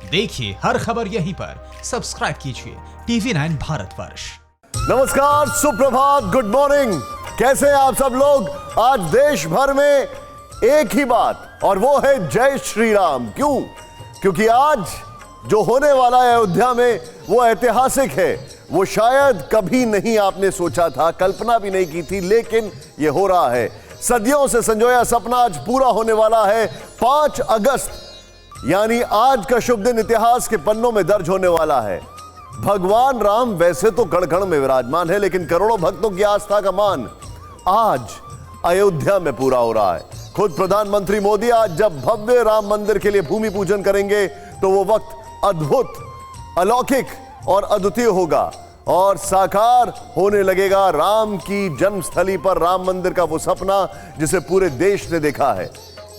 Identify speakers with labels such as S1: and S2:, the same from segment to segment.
S1: देखिए हर खबर यहीं पर, सब्सक्राइब कीजिए TV9 भारतवर्ष।
S2: नमस्कार, सुप्रभात, गुड मॉर्निंग। कैसे हैं आप सब लोग? आज देश भर में एक ही बात, और वो है जय श्री राम। क्यों? क्योंकि आज जो होने वाला है अयोध्या में वो ऐतिहासिक है। वो शायद कभी नहीं आपने सोचा था, कल्पना भी नहीं की थी, लेकिन ये हो रहा है। सदियों से संजोया सपना आज पूरा होने वाला है। 5 अगस्त यानी आज का शुभ दिन इतिहास के पन्नों में दर्ज होने वाला है। भगवान राम वैसे तो कण-कण में विराजमान है, लेकिन करोड़ों भक्तों की आस्था का मान आज अयोध्या में पूरा हो रहा है। खुद प्रधानमंत्री मोदी आज जब भव्य राम मंदिर के लिए भूमि पूजन करेंगे तो वो वक्त अद्भुत, अलौकिक और अद्वितीय होगा और साकार होने लगेगा राम की जन्मस्थली पर राम मंदिर का वो सपना जिसे पूरे देश ने देखा है।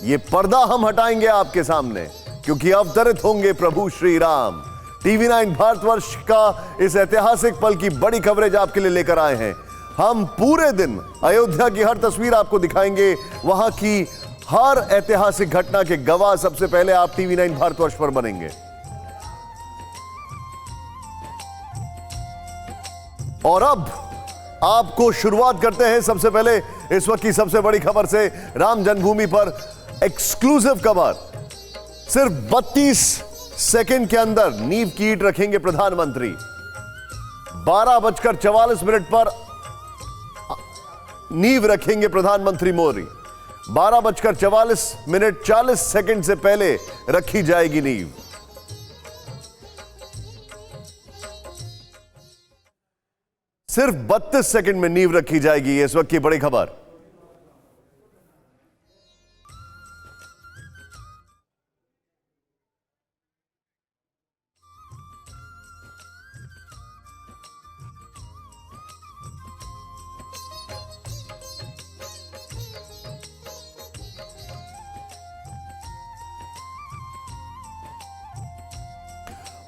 S2: ये पर्दा हम हटाएंगे आपके सामने, क्योंकि अवतरित होंगे प्रभु श्री राम। TV9 भारतवर्ष का इस ऐतिहासिक पल की बड़ी कवरेज आपके लिए लेकर आए हैं। हम पूरे दिन अयोध्या की हर तस्वीर आपको दिखाएंगे, वहां की हर ऐतिहासिक घटना के गवाह सबसे पहले आप TV9 भारतवर्ष पर बनेंगे। और अब आपको शुरुआत करते हैं सबसे पहले इस वक्त की सबसे बड़ी खबर से। राम जन्मभूमि पर एक्सक्लूसिव खबर। सिर्फ 32 सेकंड के अंदर नींव की ईंट रखेंगे प्रधानमंत्री। 12:44 पर नींव रखेंगे प्रधानमंत्री मोदी। 12:44 40 सेकंड से पहले रखी जाएगी नींव। सिर्फ 32 सेकंड में नींव रखी जाएगी। इस वक्त की बड़ी खबर।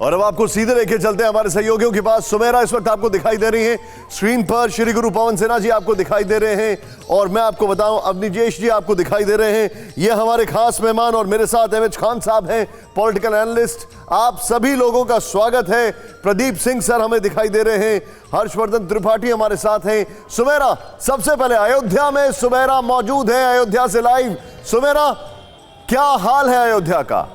S2: और अब आपको सीधे लेके चलते हैं हमारे सहयोगियों के पास। सुमेरा इस वक्त आपको दिखाई दे रही हैं स्क्रीन पर, श्री गुरु पवन सिन्हा जी आपको दिखाई दे रहे हैं, और मैं आपको बताऊं अवनीजेश जी आपको दिखाई दे रहे हैं। ये हमारे खास मेहमान, और मेरे साथ MH खान साहब हैं, पॉलिटिकल एनालिस्ट। आप सभी लोगों का स्वागत है। प्रदीप सिंह सर हमें दिखाई दे रहे हैं, हर्षवर्धन त्रिपाठी हमारे साथ हैं। सुमेरा, सबसे पहले अयोध्या में सुमेरा मौजूद है, अयोध्या से लाइव। सुमेरा, क्या हाल है अयोध्या का?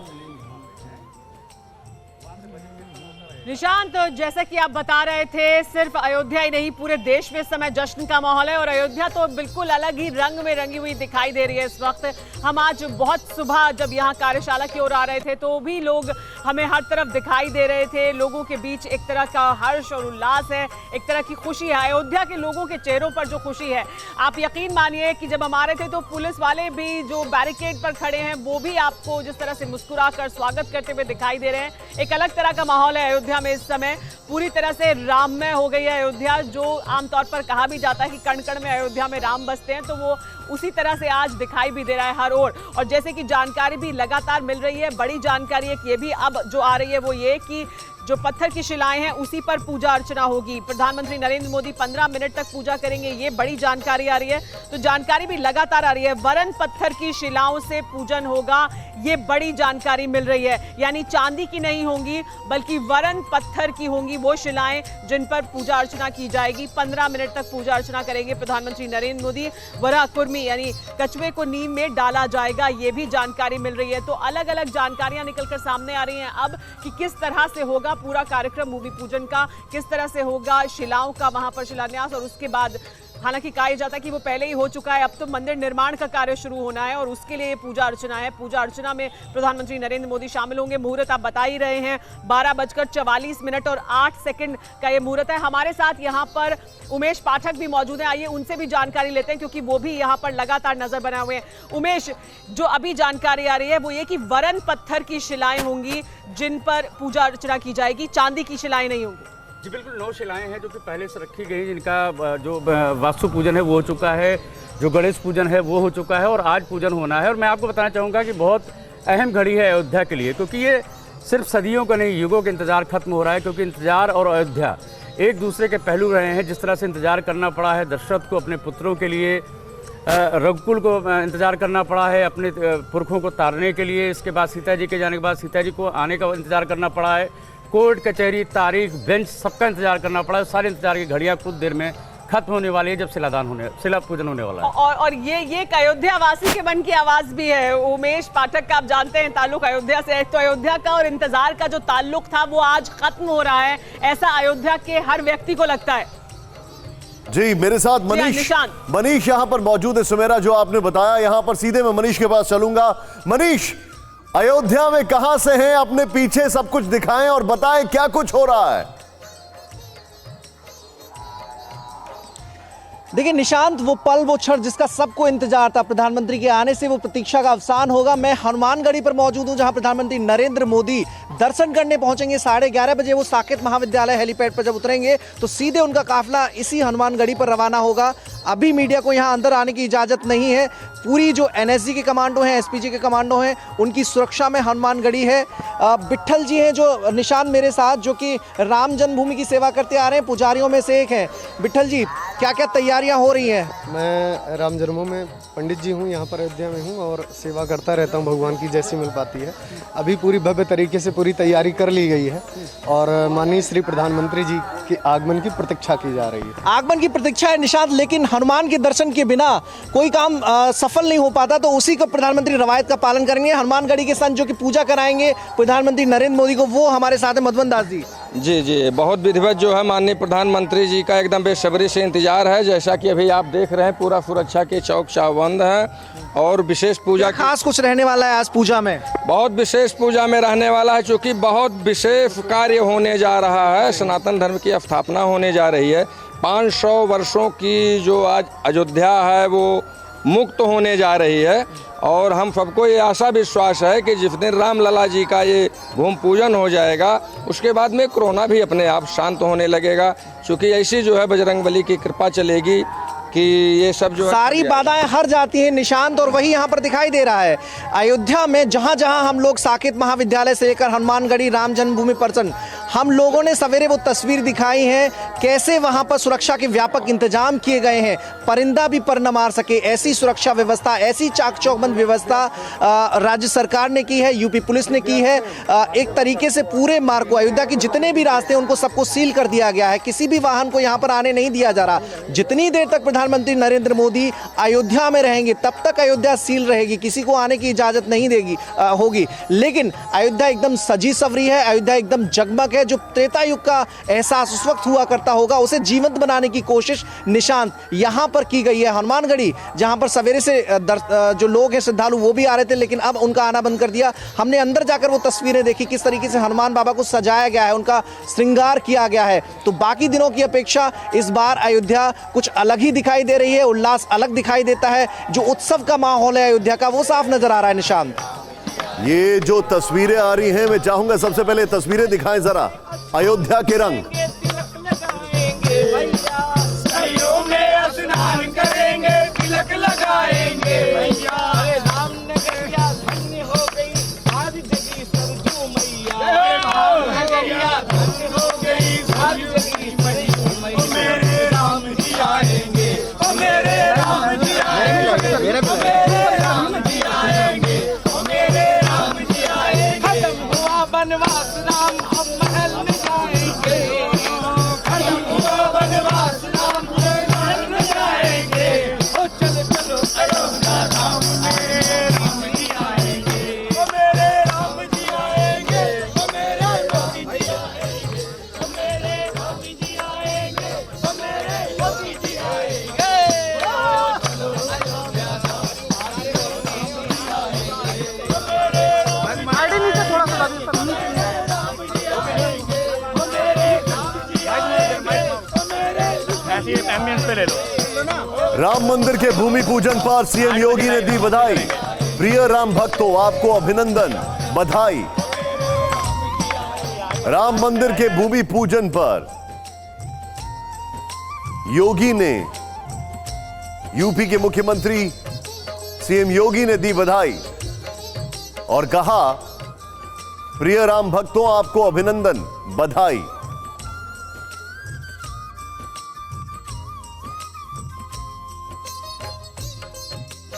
S3: निशांत, तो जैसा कि आप बता रहे थे, सिर्फ अयोध्या ही नहीं पूरे देश में इस समय जश्न का माहौल है, और अयोध्या तो बिल्कुल अलग ही रंग में रंगी हुई दिखाई दे रही है इस वक्त। हम आज बहुत सुबह जब यहाँ कार्यशाला की ओर आ रहे थे तो भी लोग हमें हर तरफ दिखाई दे रहे थे। लोगों के बीच एक तरह का हर्ष और उल्लास है, एक तरह की खुशी है। अयोध्या के लोगों के चेहरों पर जो खुशी है, आप यकीन मानिए कि जब हम आ रहे थे तो पुलिस वाले भी जो बैरिकेड पर खड़े हैं वो भी आपको जिस तरह से मुस्कुरा कर स्वागत करते हुए दिखाई दे रहे हैं। एक अलग तरह का माहौल है अयोध्या में इस समय। पूरी तरह से राममय हो गई है अयोध्या। जो आमतौर पर कहा भी जाता है कि कण कण में अयोध्या में राम बसते हैं, तो वो उसी तरह से आज दिखाई भी दे रहा है हर ओर। और जैसे कि जानकारी भी लगातार मिल रही है, बड़ी जानकारी एक ये भी अब जो आ रही है वो ये कि जो पत्थर की शिलाएं हैं उसी पर पूजा अर्चना होगी। प्रधानमंत्री नरेंद्र मोदी 15 मिनट तक पूजा करेंगे, ये बड़ी जानकारी आ रही है। तो जानकारी भी लगातार आ रही है, वरन पत्थर की शिलाओं से पूजन होगा, ये बड़ी जानकारी मिल रही है। यानी चांदी की नहीं होंगी बल्कि वरन पत्थर की होंगी वो शिलाएं जिन पर पूजा अर्चना की जाएगी। 15 मिनट तक पूजा अर्चना करेंगे प्रधानमंत्री नरेंद्र मोदी। वरा कुर्मी यानी कछुए को नींव में डाला जाएगा, ये भी जानकारी मिल रही है। तो अलग अलग जानकारियां निकलकर सामने आ रही हैं अब कि किस तरह से होगा पूरा कार्यक्रम भूमि पूजन का, किस तरह से होगा शिलाओं का वहां पर शिलान्यास, और उसके बाद हालांकि कहा जाता है कि वो पहले ही हो चुका है, अब तो मंदिर निर्माण का कार्य शुरू होना है और उसके लिए पूजा अर्चना है। पूजा अर्चना में प्रधानमंत्री नरेंद्र मोदी शामिल होंगे। मुहूर्त आप बता ही रहे हैं, 12:44 और 8 सेकंड का ये मुहूर्त है। हमारे साथ यहाँ पर उमेश पाठक भी मौजूद हैं, आइए उनसे भी जानकारी लेते हैं क्योंकि वो भी यहाँ पर लगातार नजर बनाए हुए हैं। उमेश, जो अभी जानकारी आ रही है वो ये कि वरन पत्थर की शिलाएं होंगी जिन पर पूजा अर्चना की जाएगी, चांदी की शिलाएं नहीं होंगी।
S4: जी बिल्कुल, 9 शिलाएं हैं जो कि पहले से रखी गई, जिनका जो वास्तु पूजन है वो हो चुका है, जो गणेश पूजन है वो हो चुका है और आज पूजन होना है। और मैं आपको बताना चाहूँगा कि बहुत अहम घड़ी है अयोध्या के लिए, क्योंकि ये सिर्फ सदियों का नहीं, युगों का इंतजार खत्म हो रहा है। क्योंकि इंतजार और अयोध्या एक दूसरे के पहलू रहे हैं। जिस तरह से इंतजार करना पड़ा है दशरथ को अपने पुत्रों के लिए, रघुकुल को इंतज़ार करना पड़ा है अपने पुरखों को तारने के लिए। इसके बाद सीता जी के जाने के बाद सीता जी को आने का इंतज़ार करना पड़ा है। कोर्ट कचहरी, तारीख, बेंच, सबका इंतज़ार करना पड़ा है। सारे इंतज़ार की घड़ियाँ कुछ देर में खत्म होने वाली है, जब शिला पूजन होने वाला है।
S3: और ये एक अयोध्या वासी के मन की आवाज भी है। उमेश पाठक का आप जानते हैं ताल्लुक अयोध्या से है, तो अयोध्या का और इंतजार का जो ताल्लुक था वो आज खत्म हो रहा है, ऐसा अयोध्या के हर व्यक्ति को लगता है।
S2: जी, मेरे साथ मनीष यहां पर मौजूद है। सुमेरा, जो आपने बताया, यहां पर सीधे मैं मनीष के पास चलूंगा। मनीष, अयोध्या में कहां से हैं? अपने पीछे सब कुछ दिखाएं और बताएं क्या कुछ हो रहा है।
S5: देखिए निशांत, वो पल, वो क्षण जिसका सबको इंतजार था, प्रधानमंत्री के आने से वो प्रतीक्षा का अवसान होगा। मैं हनुमानगढ़ी पर मौजूद हूं, जहां प्रधानमंत्री नरेंद्र मोदी दर्शन करने पहुंचेंगे। 11:30 बजे वो साकेत महाविद्यालय हेलीपैड पर जब उतरेंगे तो सीधे उनका काफिला इसी हनुमानगढ़ी पर रवाना होगा। अभी मीडिया को यहां अंदर आने की इजाजत नहीं है। पूरी जो एनएसजी के कमांडो हैं, एसपीजी के कमांडो हैं, उनकी सुरक्षा में हनुमानगढ़ी है। विट्ठल जी हैं जो निशान मेरे साथ, जो कि राम जन्मभूमि की सेवा करते आ रहे हैं, पुजारियों में से एक हैं। विट्ठल जी, क्या क्या तैयारियां हो रही हैं?
S6: मैं राम जन्मभूमि में पंडित जी हूं, यहाँ पर अयोध्या में हूं और सेवा करता रहता हूं भगवान की जैसी मिल पाती है। अभी पूरी भव्य तरीके से पूरी तैयारी कर ली गई है और माननीय श्री प्रधानमंत्री जी के आगमन की प्रतीक्षा की जा रही है।
S5: आगमन की प्रतीक्षा है निशांत, लेकिन हनुमान के दर्शन के बिना कोई काम सफल नहीं हो पाता, तो उसी को प्रधानमंत्री रवायत का पालन करेंगे। हनुमानगढ़ी के संत जो कि पूजा कराएंगे प्रधानमंत्री नरेंद्र मोदी को, वो हमारे साथ है मधुबन दास जी।
S7: जी, बहुत विधिवत जो है माननीय प्रधानमंत्री जी का एकदम बेसब्री से इंतजार है। जैसा कि अभी आप देख रहे हैं, पूरा सुरक्षा के चौक चाबंद है और विशेष पूजा
S5: खास कुछ रहने वाला है आज पूजा में?
S7: बहुत विशेष पूजा में रहने वाला है, चूँकि बहुत विशेष कार्य होने जा रहा है। सनातन धर्म की स्थापना होने जा रही है। 500 वर्षों की जो आज अयोध्या है वो मुक्त होने जा रही है और हम सबको ये आशा विश्वास है कि जिस दिन रामलला जी का ये भूमि पूजन हो जाएगा, उसके बाद में कोरोना भी अपने आप शांत होने लगेगा, क्योंकि ऐसी जो है बजरंगबली की कृपा चलेगी कि ये सब जो
S5: सारी बाधाएं हट जाती हैं निशांत। और वही यहाँ पर दिखाई दे रहा है अयोध्या में, जहाँ जहाँ हम लोग साकेत महाविद्यालय से लेकर हनुमानगढ़ी राम जन्मभूमि परिसर, हम लोगों ने सवेरे वो तस्वीर दिखाई है कैसे वहाँ पर सुरक्षा के व्यापक इंतजाम किए गए हैं। परिंदा भी पर न मार सके ऐसी सुरक्षा व्यवस्था, ऐसी चाक चौबंद व्यवस्था राज्य सरकार ने की है, यूपी पुलिस ने की है। एक तरीके से पूरे मार्ग को, अयोध्या के जितने भी रास्ते उनको सबको सील कर दिया गया है। किसी भी वाहन को यहाँ पर आने नहीं दिया जा रहा। जितनी देर तक प्रधानमंत्री नरेंद्र मोदी अयोध्या में रहेंगे तब तक अयोध्या सील रहेगी, किसी को आने की इजाजत नहीं होगी। लेकिन अयोध्या एकदम सजी सवरी है, अयोध्या एकदम जगमग है। जो त्रेता युग का एहसास उस वक्त हुआ करता होगा, उसे जीवंत बनाने की कोशिश निशांत यहाँ पर की गई है। हनुमानगढ़ी, जहाँ पर सवेरे से जो लोग हैं श्रद्धालु वो भी आ रहे थे, लेकिन अब उनका आना बंद कर दिया। हमने अंदर जाकर वो तस्वीरें देखी किस तरीके से हनुमान बाबा को सजाया गया है, उनका श्रृंगार किया गया है। तो बाकी दिनों की अपेक्षा इस बार अयोध्या कुछ अलग ही दिखाई दे रही है, उल्लास अलग दिखाई देता है। जो उत्सव का माहौल है अयोध्या का, वो साफ नजर आ रहा है निशांत।
S2: ये जो तस्वीरें आ रही हैं, मैं चाहूंगा सबसे पहले तस्वीरें दिखाएं जरा, अयोध्या के रंग। राम मंदिर के भूमि पूजन पर सीएम योगी ने दी बधाई। प्रिय राम भक्तों, आपको अभिनंदन, बधाई। राम मंदिर के भूमि पूजन पर योगी ने, यूपी के मुख्यमंत्री सीएम योगी ने दी बधाई और कहा, प्रिय राम भक्तों, आपको अभिनंदन, बधाई।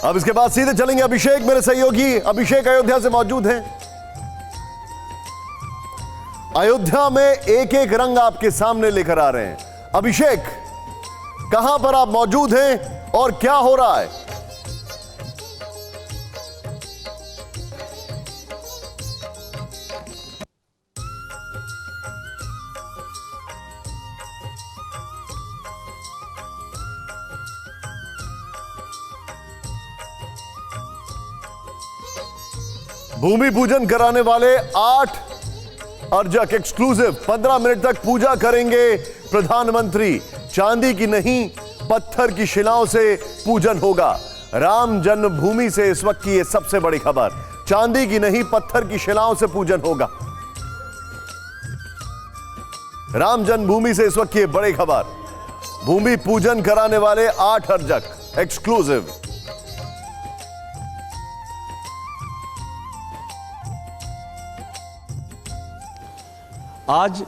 S2: अब इसके बाद सीधे चलेंगे अभिषेक, मेरे सहयोगी अभिषेक अयोध्या से मौजूद हैं। अयोध्या में एक एक रंग आपके सामने लेकर आ रहे हैं। अभिषेक, कहां पर आप मौजूद हैं और क्या हो रहा है? भूमि पूजन कराने वाले 8 अर्चक एक्सक्लूसिव 15 मिनट तक पूजा करेंगे प्रधानमंत्री। चांदी की नहीं, पत्थर की शिलाओं से पूजन होगा। राम जन्मभूमि से इस वक्त की यह सबसे बड़ी खबर। चांदी की नहीं, पत्थर की शिलाओं से पूजन होगा। राम जन्मभूमि से इस वक्त की बड़ी खबर। भूमि पूजन कराने वाले 8 अर्चक एक्सक्लूसिव।
S8: आज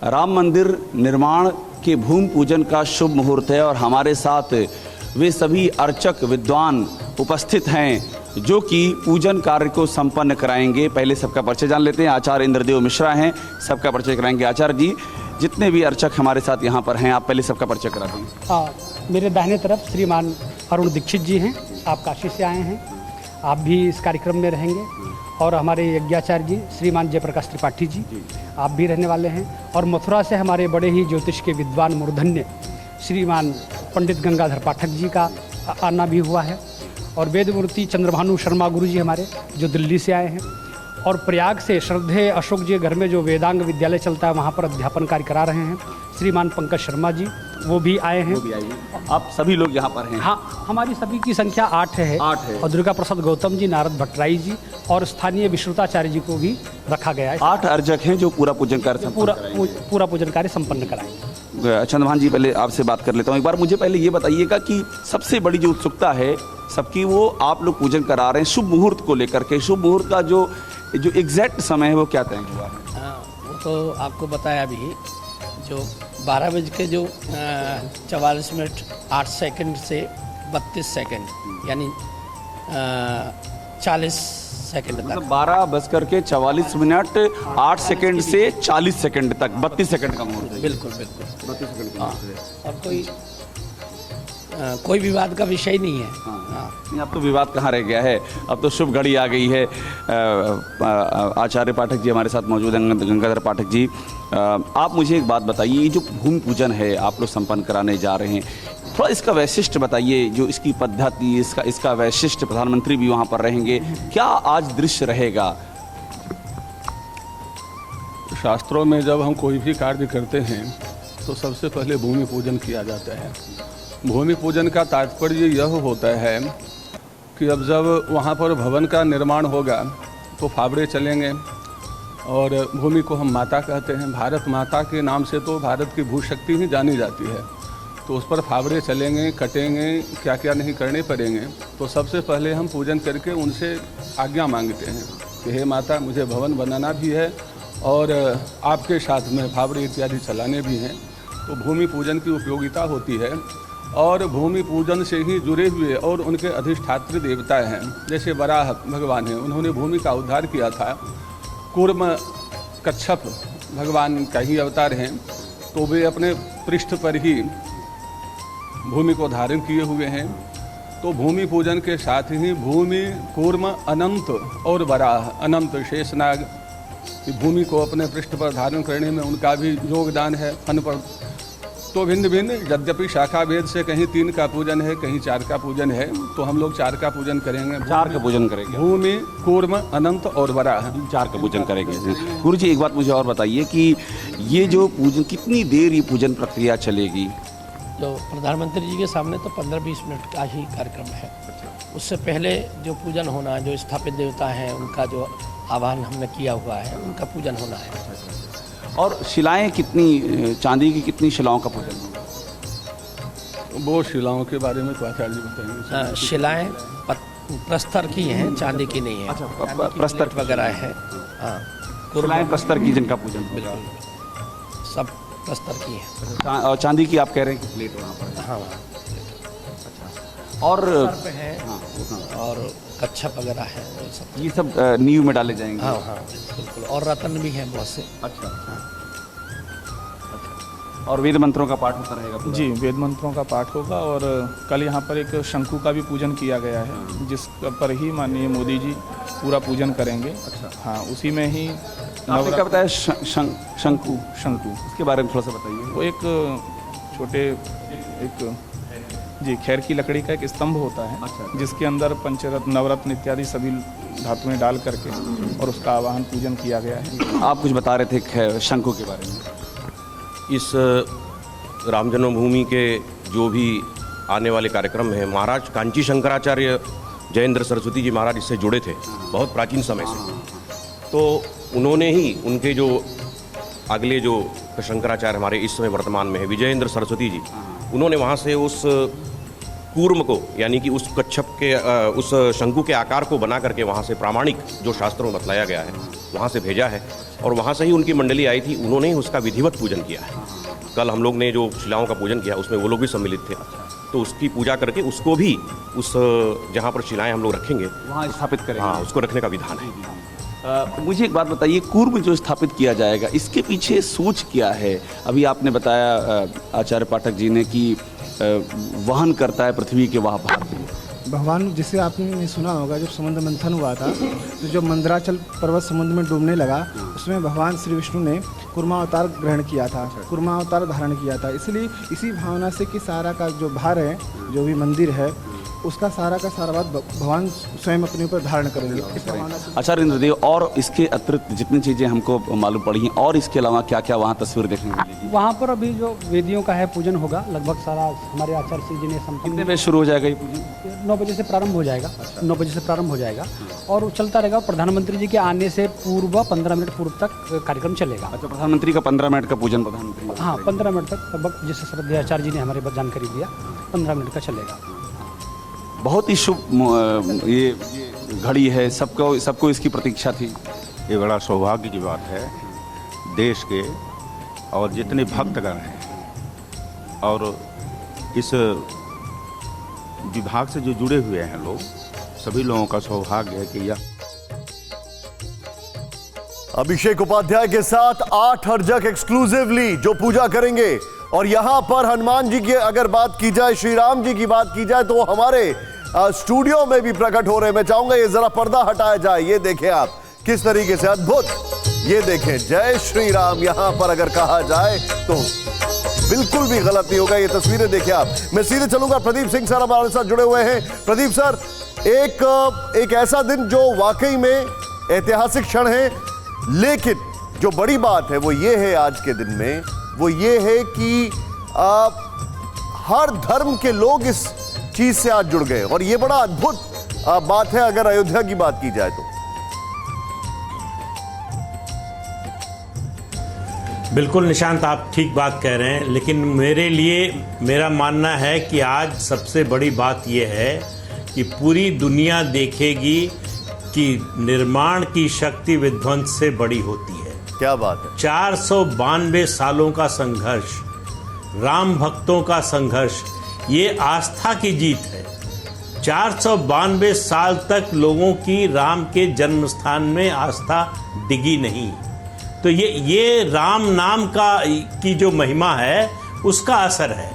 S8: राम मंदिर निर्माण के भूमि पूजन का शुभ मुहूर्त है और हमारे साथ वे सभी अर्चक विद्वान उपस्थित हैं जो कि पूजन कार्य को संपन्न कराएंगे। पहले सबका परिचय जान लेते हैं। आचार्य इंद्रदेव मिश्रा हैं, सबका परिचय कराएंगे। आचार्य जी, जितने भी अर्चक हमारे साथ यहाँ पर हैं, आप पहले सबका परिचय करा दें।
S9: मेरे दाहिने तरफ श्रीमान अरुण दीक्षित जी हैं, आप काशी से आए हैं, आप भी इस कार्यक्रम में रहेंगे। और हमारे यज्ञाचार्य जी श्रीमान जयप्रकाश त्रिपाठी जी, आप भी रहने वाले हैं। और मथुरा से हमारे बड़े ही ज्योतिष के विद्वान मूर्धन्य श्रीमान पंडित गंगाधर पाठक जी का आना भी हुआ है। और वेदमूर्ति चंद्रभानु शर्मा गुरु जी हमारे, जो दिल्ली से आए हैं। और प्रयाग से श्रद्धेय अशोक जी घर में जो वेदांग विद्यालय चलता है, वहाँ पर अध्यापन कार्य करा रहे हैं श्रीमान पंकज शर्मा जी, वो भी आए हैं।
S8: आप सभी लोग यहाँ पर हैं?
S9: हाँ, हमारी सभी की संख्या 8 है। और दुर्गा प्रसाद गौतम जी, नारद भट्टराई जी और स्थानीय विश्रुताचार्य जी को भी रखा गया है।
S8: 8 अर्चक हैं जो पूरा पूजन कार्य
S9: पूरा पूजन कार्य संपन्न कराएंगे।
S8: चंद्रभान जी, पहले आपसे बात कर लेता हूँ। एक बार मुझे पहले ये बताइएगा कि सबसे बड़ी जो उत्सुकता है सबकी, वो आप लोग पूजन करा रहे हैं शुभ मुहूर्त को लेकर के। शुभ मुहूर्त का जो एग्जैक्ट समय है वो क्या तय हुआ है?
S10: वो तो आपको बताया अभी, जो 12 बज के जो 44 मिनट 8 सेकंड से 32 सेकंड, यानी 40 सेकंड तक।
S8: मतलब 12:44 8 सेकंड से 40 सेकंड तक 32 सेकंड का मुहूर्त है।
S10: बिल्कुल बिल्कुल 32 सेकंड का मुहूर्त है। और कोई विवाद का विषय नहीं है।
S8: नहीं, अब तो विवाद कहाँ रह गया है, अब तो शुभ घड़ी आ गई है। आचार्य पाठक जी हमारे साथ मौजूद हैं, गंगाधर पाठक जी। आप मुझे एक बात बताइए, ये जो भूमि पूजन है आप लोग संपन्न कराने जा रहे हैं, थोड़ा इसका वैशिष्ट्य बताइए, जो इसकी पद्धति, इसका वैशिष्ट्य। प्रधानमंत्री भी वहाँ पर रहेंगे, क्या आज दृश्य रहेगा?
S11: शास्त्रों में जब हम कोई भी कार्य करते हैं तो सबसे पहले भूमि पूजन किया जाता है। भूमि पूजन का तात्पर्य यह होता है कि अब जब वहाँ पर भवन का निर्माण होगा तो फावड़े चलेंगे, और भूमि को हम माता कहते हैं। भारत माता के नाम से तो भारत की भूशक्ति ही जानी जाती है, तो उस पर फावड़े चलेंगे, कटेंगे, क्या क्या नहीं करने पड़ेंगे। तो सबसे पहले हम पूजन करके उनसे आज्ञा मांगते हैं कि हे माता, मुझे भवन बनाना भी है और आपके साथ में फावड़े इत्यादि चलाने भी हैं। तो भूमि पूजन की उपयोगिता होती है। और भूमि पूजन से ही जुड़े हुए और उनके अधिष्ठात्री देवता हैं, जैसे वराह भगवान हैं, उन्होंने भूमि का उद्धार किया था। कूर्म कच्छप भगवान का ही अवतार हैं, तो वे अपने पृष्ठ पर ही भूमि को धारण किए हुए हैं। तो भूमि पूजन के साथ ही भूमि, कूर्म, अनंत और वराह, अनंत शेषनाग, भूमि को अपने पृष्ठ पर धारण करने में उनका भी योगदान है। फन पर तो भिन्न भिन्न, यद्यपि शाखा भेद से कहीं 3 का पूजन है, कहीं 4 का पूजन है, तो हम लोग 4 का पूजन करेंगे।
S8: 4 का पूजन करेंगे।
S11: भूमि, कूर्म, अनंत और वराह,
S8: 4 का पूजन करेंगे। गुरु जी, एक बात मुझे और बताइए कि ये जो पूजन, कितनी देर ये पूजन प्रक्रिया चलेगी?
S10: जो प्रधानमंत्री जी के सामने तो 15-20 मिनट का ही कार्यक्रम है। उससे पहले जो पूजन होना है, जो स्थापित देवता हैं उनका जो आह्वान हमने किया हुआ है, उनका पूजन होना है।
S8: और शिलाएं कितनी, चांदी की कितनी शिलाओं का पूजन होगा?
S11: वो शिलाओं के बारे में तो आचार्य जी बताएंगे।
S10: शिलाएं प्रस्तर की हैं, चांदी की नहीं है।
S8: अच्छा, प्रस्तर
S10: वगैरह है। हाँ,
S8: शिलाएं प्रस्तर की जिनका पूजन होगा।
S10: बिल्कुल, सब प्रस्तर की है।
S8: और चांदी की आप कह रहे हैं कि प्लेट वहाँ पर?
S10: हाँ।
S8: और
S10: सर्प है और कच्छप वगैरह है,
S8: ये सब नींव में डाले जाएंगे।
S10: हाँ हाँ बिल्कुल, और रतन भी हैं बहुत से।
S8: अच्छा। और वेद मंत्रों का पाठ होता रहेगा पूरा?
S12: जी, वेद मंत्रों का पाठ होगा। और कल यहाँ पर एक शंकु का भी पूजन किया गया है, जिस पर ही माननीय मोदी जी पूरा पूजन करेंगे।
S8: अच्छा।
S12: हाँ, उसी में ही
S8: आपने क्या बताया? शंकु।
S12: शंकु
S8: उसके बारे में थोड़ा सा बताइए।
S12: वो एक छोटे एक जी खैर की लकड़ी का एक स्तंभ होता है।
S8: अच्छा।
S12: जिसके अंदर पंचरत्न, नवरत्न इत्यादि सभी धातुएं डाल करके और उसका आवाहन पूजन किया गया है।
S8: आप कुछ बता रहे थे शंकु के बारे में।
S13: इस राम जन्मभूमि के जो भी आने वाले कार्यक्रम हैं, महाराज कांची शंकराचार्य जयेंद्र सरस्वती जी महाराज इससे जुड़े थे बहुत प्राचीन समय से। तो उन्होंने ही उनके जो अगले जो शंकराचार्य हमारे इस समय वर्तमान में है विजयेंद्र सरस्वती जी, उन्होंने वहाँ से उस कूर्म को यानी कि उस कच्छप के उस शंकु के आकार को बना करके वहाँ से प्रामाणिक जो शास्त्रों में बतलाया गया है वहाँ से भेजा है और वहाँ से ही उनकी मंडली आई थी, उन्होंने ही उसका विधिवत पूजन किया है। कल हम लोग ने जो शिलाओं का पूजन किया उसमें वो लोग भी सम्मिलित थे, तो उसकी पूजा करके उसको भी उस जहाँ पर शिलाएँ हम लोग रखेंगे
S8: वहाँ स्थापित करेंगे।
S13: हाँ, उसको रखने का विधान है।
S8: मुझे एक बात बताइए, कूर्म जो स्थापित किया जाएगा इसके पीछे सोच क्या है? अभी आपने बताया आचार्य पाठक जी ने कि वहन करता है पृथ्वी के वह भार।
S6: भगवान, जिसे आपने सुना होगा, जब समुद्र मंथन हुआ था तो जब मंदराचल पर्वत समुद्र में डूबने लगा, उसमें भगवान श्री विष्णु ने कुर्मावतार ग्रहण किया था, कुर्मावतार धारण किया था। इसलिए इसी भावना से कि सारा का जो भार है, जो भी मंदिर है, उसका सारा का सारा बात भगवान स्वयं अपने ऊपर धारण करेंगे। इस भावना से
S8: आचार्य इंद्रदेव, और इसके अतिरिक्त जितनी चीज़ें हमको मालूम पड़ी हैं और इसके अलावा क्या क्या वहाँ तस्वीर देखने को मिलेगी?
S9: वहाँ पर अभी जो वेदियों का है पूजन होगा, लगभग सारा हमारे आचार्य श्री जी ने
S8: कितने
S9: संपन्न।
S8: बजे शुरू हो जाएगा ये पूजन?
S9: 9 बजे से प्रारंभ हो जाएगा। 9 बजे से प्रारंभ हो जाएगा और वो चलता रहेगा। प्रधानमंत्री जी के आने से पूर्व 15 मिनट पूर्व तक कार्यक्रम चलेगा।
S8: अच्छा, प्रधानमंत्री का 15 मिनट का पूजन प्रधानमंत्री?
S9: हाँ, 15 मिनट तक लगभग, जैसे श्रद्धेय आचार्य जी ने हमारे पास जानकारी दिया, 15 मिनट का चलेगा।
S8: बहुत ही शुभ ये घड़ी है, सबको इसकी प्रतीक्षा थी।
S14: ये बड़ा सौभाग्य की बात है देश के और जितने भक्तगण हैं और इस विभाग से जो जुड़े हुए हैं लोग, सभी लोगों का सौभाग्य है कि यह
S2: अभिषेक उपाध्याय के साथ 8 अर्चक एक्सक्लूसिवली जो पूजा करेंगे। और यहां पर हनुमान जी की अगर बात की जाए, श्री राम जी की बात की जाए, तो वो हमारे स्टूडियो में भी प्रकट हो रहे हैं। मैं चाहूंगा ये जरा पर्दा हटाया जाए, ये देखें आप किस तरीके से अद्भुत, ये देखें जय श्री राम यहां पर अगर कहा जाए तो बिल्कुल भी गलत नहीं होगा। ये तस्वीरें देखें आप। मैं सीधे चलूंगा, प्रदीप सिंह सर हमारे साथ जुड़े हुए हैं। प्रदीप सर, एक ऐसा दिन जो वाकई में ऐतिहासिक क्षण है, लेकिन जो बड़ी बात है वो ये है आज के दिन में, वो ये है कि हर धर्म के लोग इस चीज से आज जुड़ गए और ये बड़ा अद्भुत बात है अगर अयोध्या की बात की जाए तो।
S15: बिल्कुल निशांत, आप ठीक बात कह रहे हैं, लेकिन मेरे लिए मेरा मानना है कि आज सबसे बड़ी बात यह है कि पूरी दुनिया देखेगी कि निर्माण की शक्ति विध्वंस से बड़ी होती है।
S2: क्या बात है।
S15: 492 सालों का संघर्ष, राम भक्तों का संघर्ष, ये आस्था की जीत है। 492 साल तक लोगों की राम के जन्म स्थान में आस्था डिगी नहीं। तो ये राम नाम की जो महिमा है उसका असर है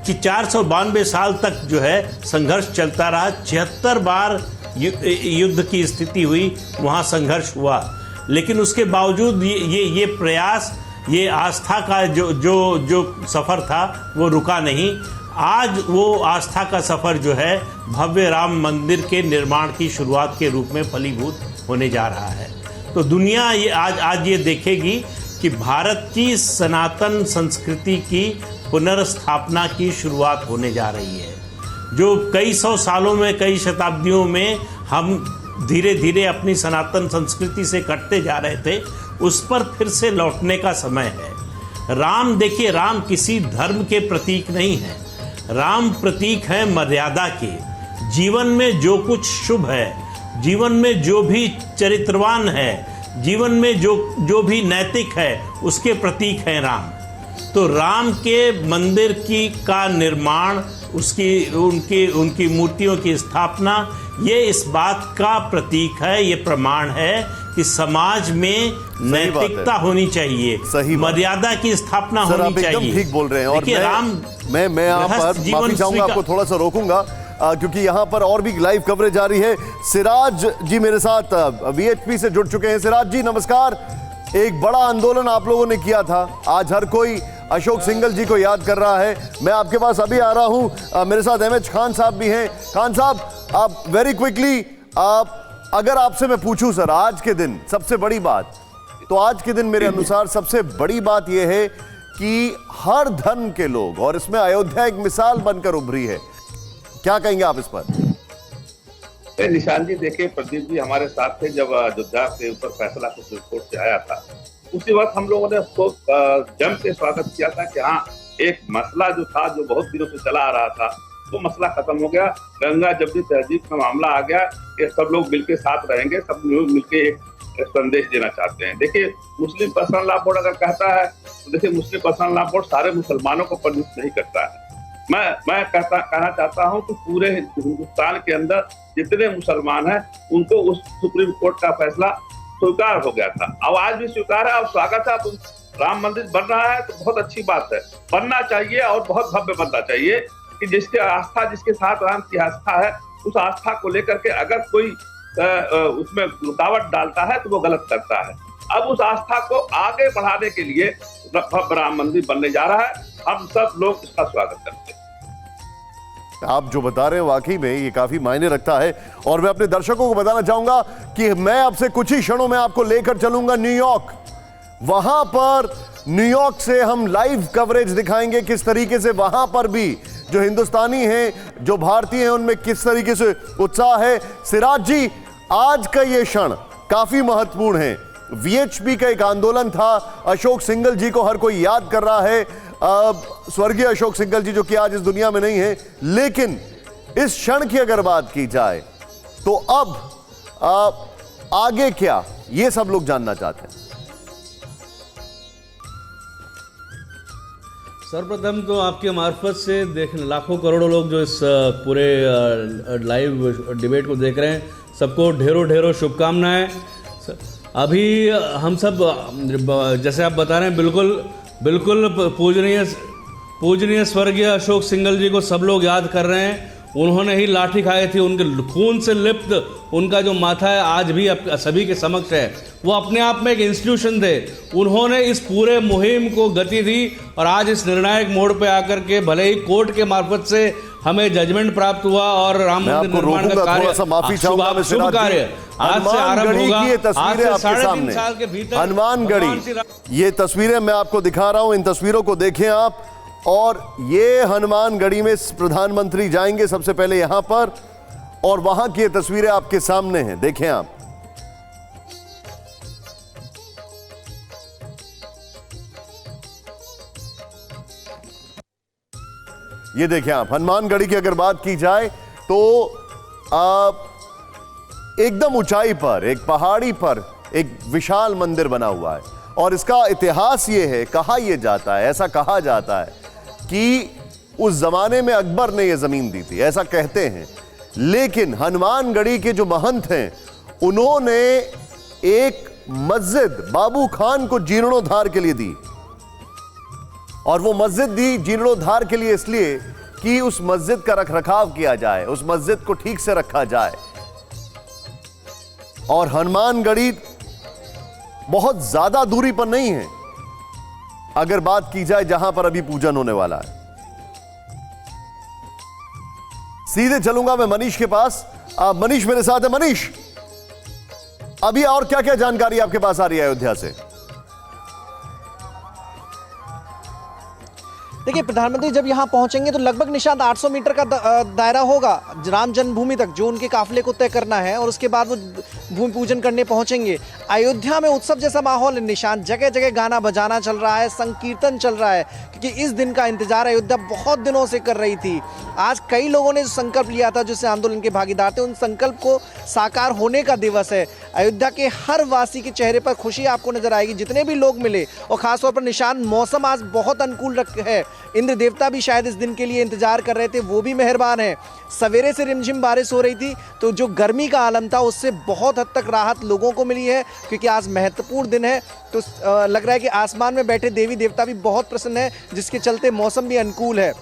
S15: कि 492 साल तक जो है संघर्ष चलता रहा। 76 बार युद्ध की स्थिति हुई, वहाँ संघर्ष हुआ, लेकिन उसके बावजूद ये प्रयास, ये आस्था का जो सफ़र था वो रुका नहीं। आज वो आस्था का सफ़र जो है भव्य राम मंदिर के निर्माण की शुरुआत के रूप में फलीभूत होने जा रहा है। तो दुनिया ये आज ये देखेगी कि भारत की सनातन संस्कृति की पुनर्स्थापना की शुरुआत होने जा रही है। जो कई सौ सालों में, कई शताब्दियों में हम धीरे धीरे अपनी सनातन संस्कृति से कटते जा रहे थे, उस पर फिर से लौटने का समय है। राम, देखिए, राम किसी धर्म के प्रतीक नहीं है, राम प्रतीक है मर्यादा के। जीवन में जो कुछ शुभ है, जीवन में जो भी चरित्रवान है, जीवन में जो भी नैतिक है, उसके प्रतीक हैं राम। तो राम के मंदिर का निर्माण, उनकी मूर्तियों की स्थापना, ये इस बात का प्रतीक है, ये प्रमाण है कि समाज में नैतिकता होनी चाहिए,
S2: सही
S15: मर्यादा की स्थापना होनी चाहिए।
S2: ठीक बोल रहे हैं। और मैं यहाँ पर माफी चाहूंगा, आपको थोड़ा सा रोकूंगा क्योंकि यहाँ पर और भी लाइव कवरेज जारी है। सिराज जी मेरे साथ वीएचपी से जुड़ चुके हैं। सिराज जी नमस्कार। एक बड़ा आंदोलन आप लोगों ने किया था, आज हर कोई अशोक सिंघल जी को याद कर रहा है। मैं आपके पास अभी आ रहा हूं, मेरे साथ एमएच खान साहब भी हैं। खान साहब, आप वेरी क्विकली, अगर आपसे मैं पूछूं सर, आज के दिन सबसे बड़ी बात, तो आज के दिन मेरे अनुसार सबसे बड़ी बात यह है कि हर धर्म के लोग, और इसमें अयोध्या एक मिसाल बनकर उभरी है, क्या कहेंगे आप इस पर?
S16: निशान जी देखिए, प्रदीप जी हमारे साथ थे जब अयोध्या के ऊपर फैसला सुप्रीम कोर्ट से आया था। उसी वक्त हम लोगों ने उसको जम से स्वागत किया था कि हाँ, एक मसला जो था, जो बहुत दिनों से चला आ रहा था, वो मसला खत्म हो गया। गंगा जमुनी तहजीब का मामला आ गया, ये सब लोग मिलके साथ रहेंगे, सब लोग मिलके एक संदेश देना चाहते हैं। देखिए, मुस्लिम पर्सनल लॉ बोर्ड अगर कहता है तो देखिए, मुस्लिम पर्सनल लॉ बोर्ड सारे मुसलमानों को परमिट नहीं करता है। मैं कहना चाहता हूं कि पूरे हिंदुस्तान के अंदर जितने मुसलमान हैं, उनको उस सुप्रीम कोर्ट का फैसला स्वीकार हो गया था, और आज भी स्वीकार है और स्वागत है। तो राम मंदिर बन रहा है तो बहुत अच्छी बात है, बनना चाहिए और बहुत भव्य बनना चाहिए कि जिसके आस्था, जिसके साथ राम की आस्था है, उस आस्था को लेकर के अगर कोई उसमें रुकावट डालता है तो वो गलत करता है। अब उस आस्था को आगे बढ़ाने के लिए भव्य राम मंदिर बनने जा रहा है, हम सब लोग इसका स्वागत करते हैं।
S2: आप जो बता रहे हैं वाकई में ये काफी मायने रखता है, और मैं अपने दर्शकों को बताना चाहूंगा कि मैं आपसे कुछ ही क्षणों में आपको लेकर चलूंगा न्यूयॉर्क। वहां पर न्यूयॉर्क से हम लाइव कवरेज दिखाएंगे किस तरीके से वहां पर भी जो हिंदुस्तानी हैं, जो भारतीय हैं, उनमें किस तरीके से उत्साह है। सिराज जी, आज का ये क्षण काफी महत्वपूर्ण है। वीएचपी का एक आंदोलन था, अशोक सिंघल जी को हर कोई याद कर रहा है, स्वर्गीय अशोक सिंघल जी जो कि आज इस दुनिया में नहीं है, लेकिन इस क्षण की अगर बात की जाए तो अब आगे क्या, ये सब लोग जानना चाहते हैं।
S17: सर्वप्रथम तो आपके मार्फत से देखने लाखों करोड़ों लोग जो इस पूरे लाइव डिबेट को देख रहे हैं, सबको ढेरों ढेरों शुभकामनाएं। अभी हम सब जैसे आप बता रहे हैं, बिल्कुल पूजनीय स्वर्गीय अशोक सिंघल जी को सब लोग याद कर रहे हैं। उन्होंने ही लाठी खाई थी, उनके खून से लिप्त उनका जो माथा है आज भी सभी के समक्ष है। वो अपने आप में एक इंस्टीट्यूशन थे, उन्होंने इस पूरे मुहिम को गति दी, और आज इस निर्णायक मोड़ पे आकर के भले ही कोर्ट के मार्फत से हमें जजमेंट प्राप्त हुआ और राम मंदिर निर्माण का कार्य शुभ कार्य आज से आरंभ होगा। आज से 3.5 साल के भीतर
S2: हनुमानगढ़ी, ये तस्वीरें मैं आपको दिखा रहा हूं, इन तस्वीरों को देखें आप। और ये हनुमानगढ़ी में प्रधानमंत्री जाएंगे सबसे पहले यहां पर, और वहां की ये तस्वीरें आपके सामने हैं, देखें आप। ये देखें आप, हनुमानगढ़ी की अगर बात की जाए तो एकदम ऊंचाई पर, एक पहाड़ी पर एक विशाल मंदिर बना हुआ है, और इसका इतिहास ये है, कहा यह जाता है, ऐसा कहा जाता है कि उस जमाने में अकबर ने यह जमीन दी थी, ऐसा कहते हैं। लेकिन हनुमानगढ़ी के जो महंत हैं, उन्होंने एक मस्जिद बाबू खान को जीर्णोद्धार के लिए दी, और वो मस्जिद दी जीर्णोद्धार के लिए इसलिए कि उस मस्जिद का रखरखाव किया जाए, उस मस्जिद को ठीक से रखा जाए। और हनुमानगढ़ी बहुत ज्यादा दूरी पर नहीं है अगर बात की जाए जहां पर अभी पूजन होने वाला है। सीधे चलूंगा मैं मनीष के पास। मनीष मेरे साथ है। मनीष, अभी और क्या क्या जानकारी आपके पास आ रही है अयोध्या से?
S5: देखिए, प्रधानमंत्री जब यहाँ पहुंचेंगे तो लगभग निशांत 800 मीटर का दायरा होगा राम जन्मभूमि तक, जो उनके काफिले को तय करना है, और उसके बाद वो भूमि पूजन करने पहुंचेंगे। अयोध्या में उत्सव जैसा माहौल है निशांत, जगह जगह गाना बजाना चल रहा है, संकीर्तन चल रहा है, क्योंकि इस दिन का इंतजार अयोध्या बहुत दिनों से कर रही थी। आज कई लोगों ने जो संकल्प लिया था, जिससे आंदोलन के भागीदार थे, उन संकल्प को साकार होने का दिवस है। अयोध्या के हर वासी के चेहरे पर खुशी आपको नजर आएगी, जितने भी लोग मिले। और खासतौर पर निशांत, मौसम आज बहुत अनुकूल है। इंद्र देवता भी शायद इस दिन के लिए इंतजार कर रहे थे, वो भी मेहरबान है। सवेरे से रिमझिम बारिश हो रही थी, तो जो गर्मी का आलम था उससे बहुत हद तक राहत लोगों को मिली है, क्योंकि आज महत्वपूर्ण दिन है। तो लग रहा है कि आसमान में बैठे देवी देवता भी बहुत प्रसन्न है, जिसके चलते मौसम भी अनुकूल है।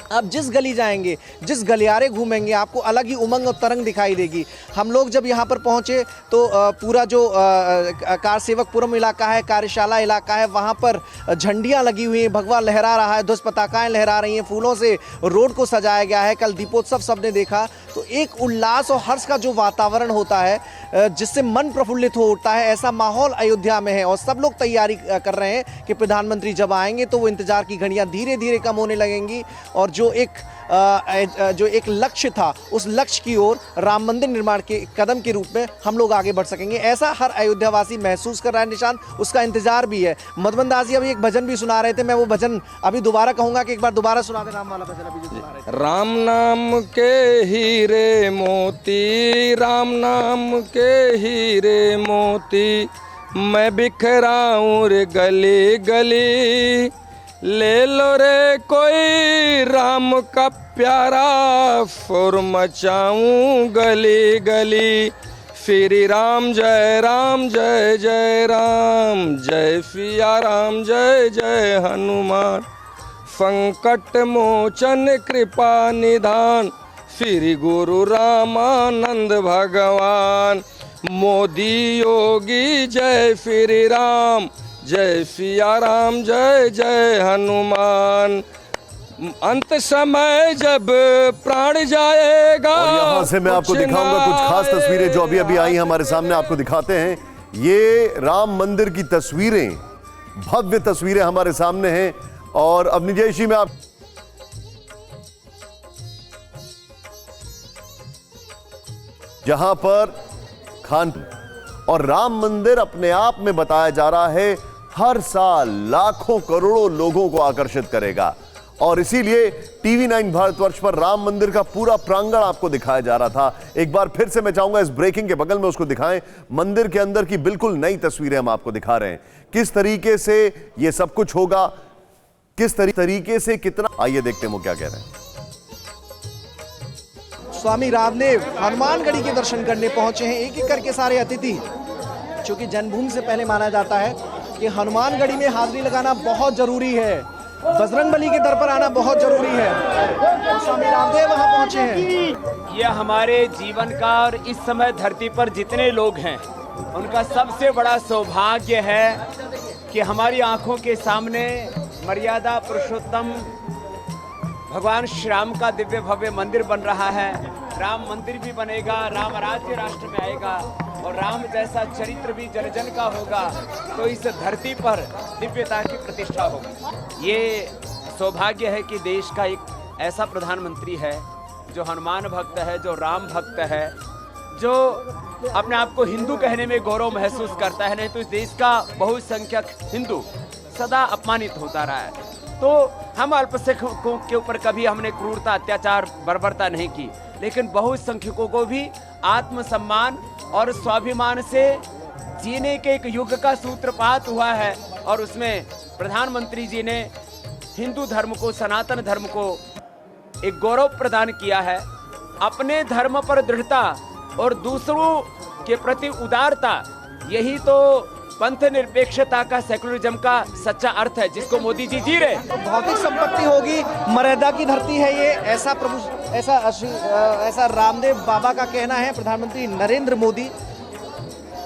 S5: अब जिस गली जाएंगे, जिस गलियारे घूमेंगे, आपको अलग ही उमंग और तरंग दिखाई देगी। हम लोग जब यहाँ पर पहुँचे तो पूरा जो कार सेवकपुरम इलाका है, कार्यशाला इलाका है, वहाँ पर झंडियाँ लगी हुई हैं, भगवा लहरा रहा है, ध्वज पताकाएँ लहरा रही हैं, फूलों से रोड को सजाया गया है। कल दीपोत्सव सबने देखा, तो एक उल्लास और हर्ष का जो वातावरण होता है, जिससे मन प्रफुल्लित हो उठता है, ऐसा माहौल अयोध्या में है। और सब लोग तैयारी कर रहे हैं कि प्रधानमंत्री जब आएंगे तो वो इंतजार की घड़ियाँ धीरे धीरे कम होने लगेंगी, और जो एक लक्ष्य था, उस लक्ष्य की ओर राम मंदिर निर्माण के कदम के रूप में हम लोग आगे बढ़ सकेंगे। ऐसा हर अयोध्यावासी महसूस कर रहा है निशांत, उसका इंतजार भी है। मधुबन दास जी अभी एक भजन भी सुना रहे थे, मैं वो भजन अभी दोबारा कहूंगा कि एक बार दोबारा सुना दे, राम वाला भजन अभी जो सुना रहे थे।
S7: राम नाम के हीरे मोती, राम नाम के हीरे मोती, मैं बिखराऊं रे गली गली, ले लो रे कोई राम का प्यारा, फुर मचाऊं गली गली, फिर राम जय जय राम, जय सिया राम जय जय हनुमान, संकट मोचन कृपा निधान, फिर गुरु रामानंद भगवान, मोदी योगी जय फिर राम, जय सिया राम जय जय हनुमान, अंत समय जब प्राण जाएगा।
S2: और यहाँ से मैं आपको दिखाऊंगा कुछ खास तस्वीरें जो अभी अभी आई हमारे सामने, आपको दिखाते हैं। ये राम मंदिर की तस्वीरें, भव्य तस्वीरें हमारे सामने हैं। और अब निजय जी में आप जहां पर खान और राम मंदिर अपने आप में बताया जा रहा है हर साल लाखों करोड़ों लोगों को आकर्षित करेगा। और इसीलिए टीवी 9 भारतवर्ष पर राम मंदिर का पूरा प्रांगण आपको दिखाया जा रहा था। एक बार फिर से मैं चाहूंगा इस ब्रेकिंग के बगल में उसको दिखाएं। मंदिर के अंदर की बिल्कुल नई तस्वीरें हम आपको दिखा रहे हैं, किस तरीके से ये सब कुछ होगा, किस तरीके से कितना। आइए देखते हैं वो क्या कह रहे हैं।
S5: स्वामी रामदेव हनुमानगढ़ी के दर्शन करने पहुंचे हैं। एक एक करके सारे अतिथि, क्योंकि जन्मभूमि से पहले माना जाता है कि हनुमानगढ़ी में हाजिरी लगाना बहुत जरूरी है, बजरंगबली के दर पर आना बहुत जरूरी है। तो स्वामी रामदेव वहां पहुंचे हैं।
S18: यह हमारे जीवन का और इस समय धरती पर जितने लोग हैं उनका सबसे बड़ा सौभाग्य है कि हमारी आंखों के सामने मर्यादा पुरुषोत्तम भगवान श्री राम का दिव्य भव्य मंदिर बन रहा है। राम मंदिर भी बनेगा, राम राज्य राष्ट्र में आएगा और राम जैसा चरित्र भी जन जन का होगा, तो इस धरती पर दिव्यता की प्रतिष्ठा होगी। ये सौभाग्य है कि देश का एक ऐसा प्रधानमंत्री है जो हनुमान भक्त है, जो राम भक्त है, जो अपने आप को हिंदू कहने में गौरव महसूस करता है। नहीं तो इस देश का बहुसंख्यक हिंदू सदा अपमानित होता रहा है। तो हम अल्पसंख्यकों के ऊपर कभी हमने क्रूरता, अत्याचार, बर्बरता नहीं की, लेकिन बहुसंख्यकों को भी आत्मसम्मान और स्वाभिमान से जीने के एक युग का सूत्रपात हुआ है। और उसमें प्रधानमंत्री जी ने हिंदू धर्म को, सनातन धर्म को एक गौरव प्रदान किया है। अपने धर्म पर दृढ़ता और दूसरों के प्रति उदारता, यही तो पंथ निरपेक्षता का, सेकुलरिज्म का सच्चा अर्थ है, जिसको मोदी जी जी रहे।
S5: भौतिक संपत्ति होगी, मर्यादा की धरती है ये, ऐसा रामदेव बाबा का कहना है। प्रधानमंत्री नरेंद्र मोदी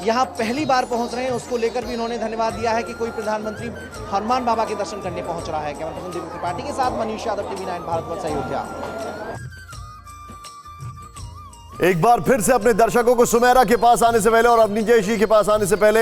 S5: यहाँ पहली बार पहुंच रहे हैं, उसको लेकर भी इन्होंने धन्यवाद दिया है कि कोई प्रधानमंत्री हनुमान बाबा के दर्शन करने पहुंच रहा है। कैमरा पर्सन दिव्य त्रिपाठी के साथ मनीष यादव, टीवी 9 भारतवर्ष, अयोध्या।
S2: एक बार फिर से अपने दर्शकों को सुमेरा के पास आने से पहले और अवनी जयशी के पास आने से पहले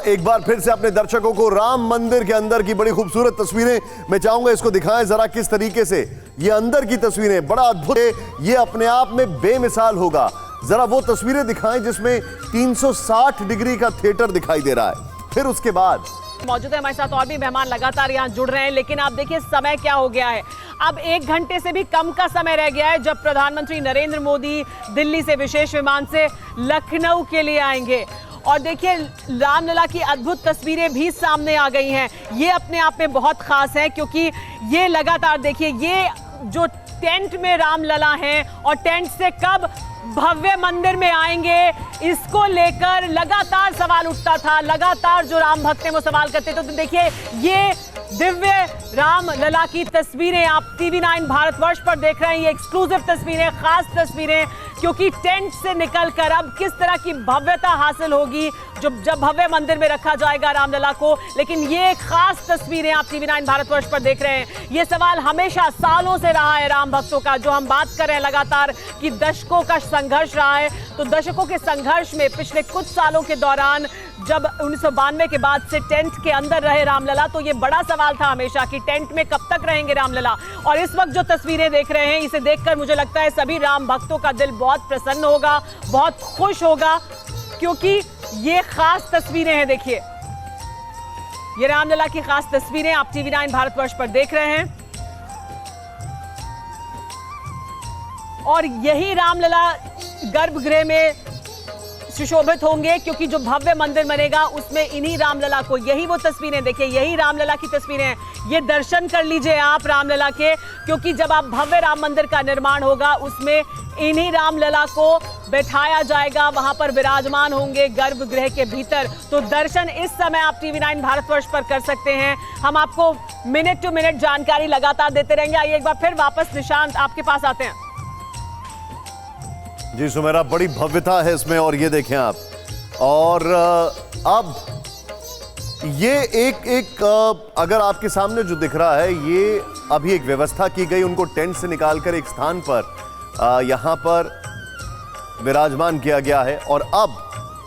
S2: एक बार फिर से अपने दर्शकों को राम मंदिर के अंदर की बड़ी खूबसूरत तस्वीरें मैं चाहूंगा इसको दिखाएं जरा, किस तरीके से ये अंदर की तस्वीरें, बड़ा अद्भुत है। ये अपने आप में बेमिसाल होगा। जरा वो तस्वीरें दिखाएं जिसमें 360 डिग्री का थिएटर दिखाई दे रहा है। फिर उसके बाद
S3: मौजूद है हमारे साथ और भी मेहमान लगातार यहाँ जुड़ रहे हैं, लेकिन आप देखिए समय क्या हो गया है। अब 1 घंटे से भी कम का समय रह गया है जब प्रधानमंत्री नरेंद्र मोदी दिल्ली से विशेष विमान से लखनऊ के लिए आएंगे। और देखिए रामलला की अद्भुत तस्वीरें भी सामने आ गई हैं। ये अपने आप में बहुत खास है क्योंकि ये लगातार देखिए ये जो टेंट में रामलला हैं और टेंट से कब भव्य मंदिर में आएंगे इसको लेकर लगातार सवाल उठता था। लगातार जो राम भक्त हैं वो सवाल करते थे। तो देखिए ये दिव्य राम लला की तस्वीरें आप TV9 भारतवर्ष पर देख रहे हैं। ये एक्सक्लूसिव तस्वीरें, खास तस्वीरें, क्योंकि टेंट से निकलकर अब किस तरह की भव्यता हासिल होगी जब भव्य मंदिर में रखा जाएगा रामलला को। लेकिन ये खास तस्वीरें आप TV9 भारतवर्ष पर देख रहे हैं। ये सवाल हमेशा सालों से रहा है राम भक्तों का, जो हम बात कर रहे हैं लगातार कि दशकों का संघर्ष रहा है। तो दशकों के संघर्ष में पिछले कुछ सालों के दौरान जब 1992 के बाद से टेंट के अंदर रहे रामलला, तो ये बड़ा सवाल था हमेशा कि टेंट में कब तक रहेंगे रामलला। और इस वक्त जो तस्वीरें देख रहे हैं इसे देखकर मुझे लगता है सभी राम भक्तों का दिल बहुत प्रसन्न होगा, बहुत खुश होगा, क्योंकि ये खास तस्वीरें हैं। देखिए ये रामलला की खास तस्वीरें आप TV9 भारतवर्ष पर देख रहे हैं। और यही रामलला गर्भगृह में सुशोभित होंगे क्योंकि जो भव्य मंदिर बनेगा उसमें इन्हीं रामलला को, यही वो तस्वीरें देखिए, यही रामलला की तस्वीरें हैं। ये दर्शन कर लीजिए आप रामलला के, क्योंकि जब आप भव्य राम मंदिर का निर्माण होगा उसमें इन्हीं रामलला को बैठाया जाएगा, वहां पर विराजमान होंगे गर्भगृह के भीतर। तो दर्शन इस समय आप TV9 भारतवर्ष पर कर सकते हैं। हम आपको मिनट टू मिनट जानकारी लगातार देते रहेंगे। आइए एक बार फिर वापस निशांत आपके पास आते हैं।
S2: जी सुमेरा, बड़ी भव्यता है इसमें। और ये देखें आप, और अब ये एक अगर आपके सामने जो दिख रहा है ये अभी एक व्यवस्था की गई, उनको टेंट से निकालकर एक स्थान पर यहां पर विराजमान किया गया है। और अब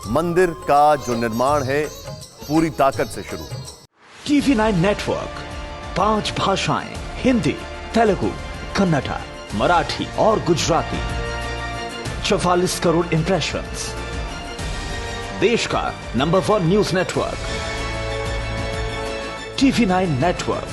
S2: मंदिर का जो निर्माण है पूरी ताकत से शुरू।
S19: TV9 नेटवर्क 5 भाषाएं, हिंदी, तेलुगु, कन्नड़ा, मराठी और गुजराती, 44 करोड़ इंप्रेशंस, देश का number 1 news network. TV9 network,